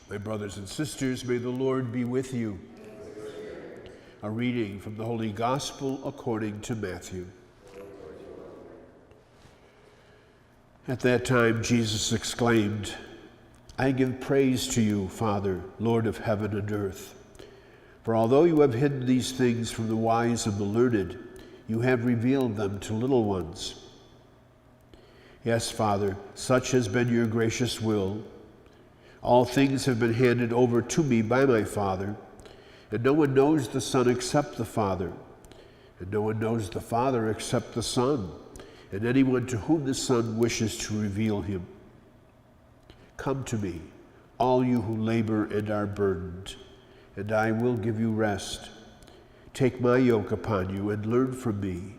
My brothers and sisters, may the Lord be with you. A reading from the Holy Gospel according to Matthew. At that time, Jesus exclaimed, I give praise to you, Father, Lord of heaven and earth. For although you have hidden these things from the wise and the learned, you have revealed them to little ones. Yes, Father, such has been your gracious will. All things have been handed over to me by my Father, and no one knows the Son except the Father, and no one knows the Father except the Son, and anyone to whom the Son wishes to reveal him. Come to me, all you who labor and are burdened, and I will give you rest. Take my yoke upon you and learn from me,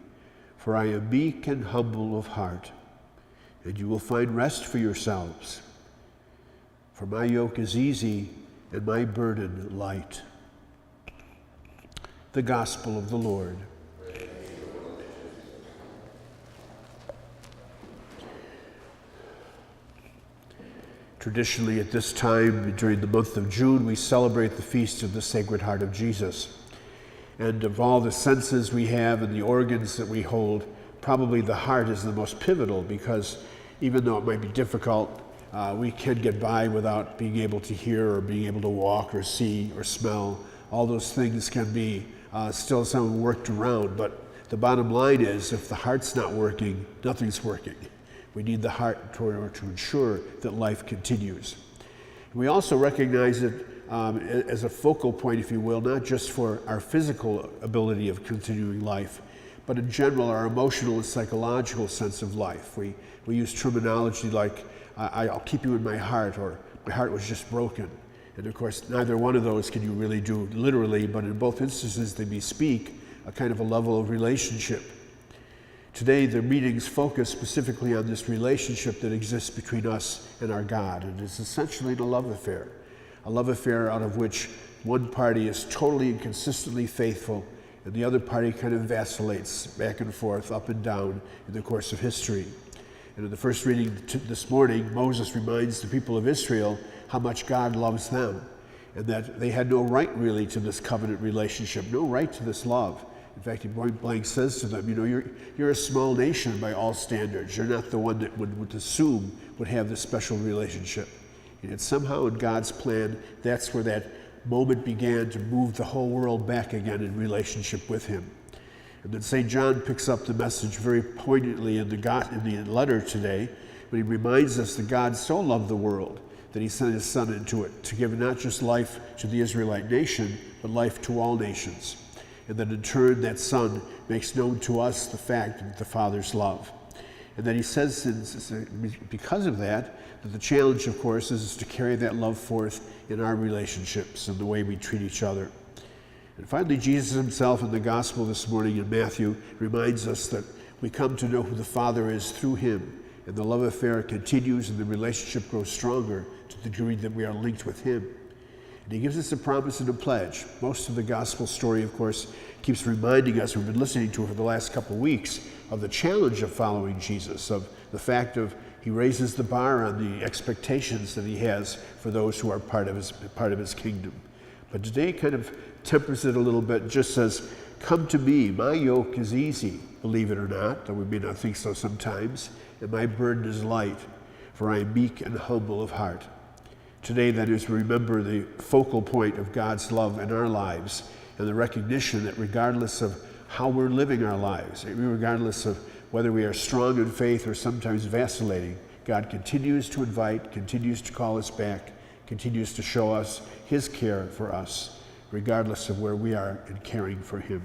for I am meek and humble of heart, and you will find rest for yourselves. For my yoke is easy and my burden light. The Gospel of the Lord. Traditionally, at this time, during the month of June, we celebrate the Feast of the Sacred Heart of Jesus. And of all the senses we have and the organs that we hold, probably the heart is the most pivotal, because even though it might be difficult, we can get by without being able to hear or being able to walk or see or smell. All those things can be still some worked around, but the bottom line is, if the heart's not working, nothing's working. We need the heart to ensure that life continues. We also recognize it as a focal point, if you will, not just for our physical ability of continuing life, but in general, our emotional and psychological sense of life. We use terminology like, I'll keep you in my heart, or my heart was just broken. And of course, neither one of those can you really do literally, but in both instances they bespeak a kind of a level of relationship. Today, the readings focus specifically on this relationship that exists between us and our God. And it's essentially a love affair out of which one party is totally and consistently faithful, and the other party kind of vacillates back and forth, up and down in the course of history. And in the first reading this morning, Moses reminds the people of Israel how much God loves them, and that they had no right really to this covenant relationship, no right to this love. In fact, he point blank says to them, you're a small nation by all standards. You're not the one that would assume would have this special relationship. And yet somehow in God's plan, that's where that moment began to move the whole world back again in relationship with him. And then St. John picks up the message very poignantly in the letter today, when he reminds us that God so loved the world that he sent his Son into it to give not just life to the Israelite nation, but life to all nations. And then in turn, that Son makes known to us the fact of the Father's love. And then he says, because of that the challenge, of course, is to carry that love forth in our relationships and the way we treat each other. And finally, Jesus himself in the Gospel this morning in Matthew reminds us that we come to know who the Father is through him, and the love affair continues and the relationship grows stronger to the degree that we are linked with him. And he gives us a promise and a pledge. Most of the Gospel story, of course, keeps reminding us, we've been listening to it for the last couple of weeks, of the challenge of following Jesus, of the fact of he raises the bar on the expectations that he has for those who are part of his kingdom. But today kind of tempers it a little bit and just says, come to me, my yoke is easy, believe it or not, though we may not think so sometimes, and my burden is light, for I am meek and humble of heart. Today, that is, we remember the focal point of God's love in our lives, and the recognition that regardless of how we're living our lives, regardless of whether we are strong in faith or sometimes vacillating, God continues to invite, continues to call us back, continues to show us his care for us, regardless of where we are in caring for him.